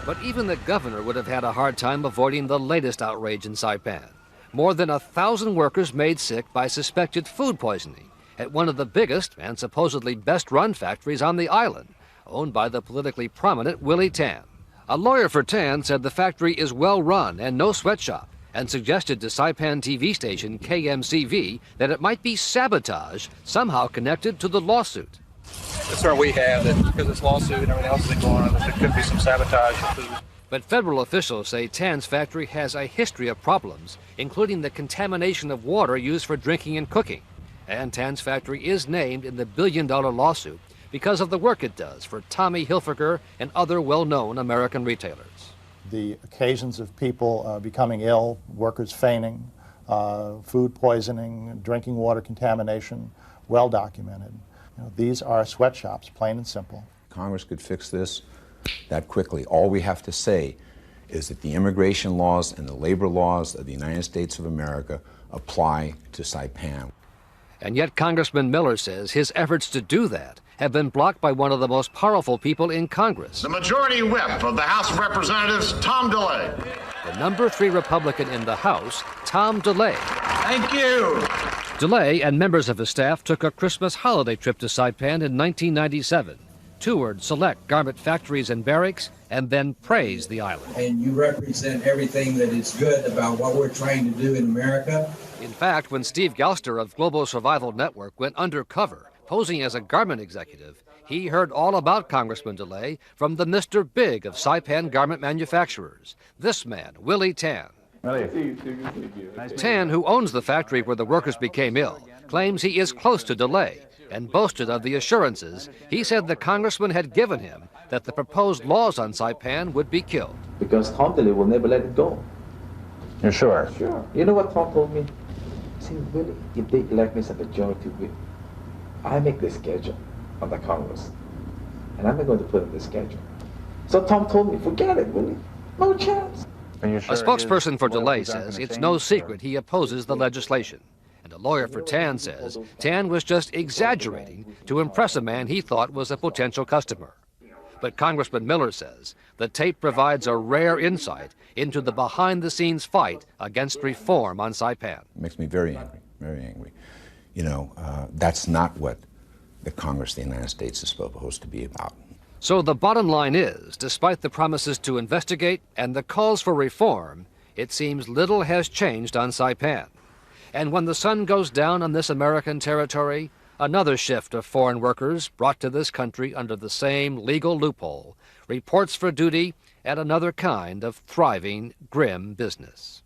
But even the governor would have had a hard time avoiding the latest outrage in Saipan. More than 1,000 workers made sick by suspected food poisoning at one of the biggest and supposedly best-run factories on the island, owned by the politically prominent Willie Tan. A lawyer for Tan said the factory is well-run and no sweatshop, and suggested to Saipan TV station KMCV that it might be sabotage somehow connected to the lawsuit. The concern we have that because this lawsuit and everything else that's going on, that there could be some sabotage of food. But federal officials say Tan's factory has a history of problems, including the contamination of water used for drinking and cooking. And Tan's factory is named in the billion-dollar lawsuit because of the work it does for Tommy Hilfiger and other well-known American retailers. The occasions of people becoming ill, workers fainting, food poisoning, drinking water contamination, well documented. These are sweatshops, plain and simple. Congress could fix this that quickly. All we have to say is that the immigration laws and the labor laws of the United States of America apply to Saipan. And yet Congressman Miller says his efforts to do that have been blocked by one of the most powerful people in Congress. The Majority Whip of the House of Representatives, Tom DeLay. The number 3 Republican in the House, Tom DeLay. Thank you. DeLay and members of his staff took a Christmas holiday trip to Saipan in 1997, toured select garment factories and barracks, and then praised the island. And you represent everything that is good about what we're trying to do in America. In fact, when Steve Galster of Global Survival Network went undercover, posing as a garment executive, he heard all about Congressman DeLay from the Mr. Big of Saipan garment manufacturers, this man, Willie Tan. Tan, who owns the factory where the workers became ill, claims he is close to DeLay and boasted of the assurances he said the congressman had given him that the proposed laws on Saipan would be killed. Because Tom DeLay will never let it go. You're sure? Sure. You know what Tom told me? He said, Willie, if they elect me as a majority whip, I make the schedule of the Congress, and I'm not going to put in the schedule. So Tom told me, forget it, Willie. No chance. Sure a spokesperson for DeLay says it's no secret he opposes the legislation. And a lawyer for Tan says Tan was just exaggerating to impress a man he thought was a potential customer. But Congressman Miller says the tape provides a rare insight into the behind-the-scenes fight against reform on Saipan. It makes me very angry, very angry. That's not what the Congress of the United States is supposed to be about. So the bottom line is, despite the promises to investigate and the calls for reform, it seems little has changed on Saipan. And when the sun goes down on this American territory, another shift of foreign workers brought to this country under the same legal loophole reports for duty at another kind of thriving, grim business.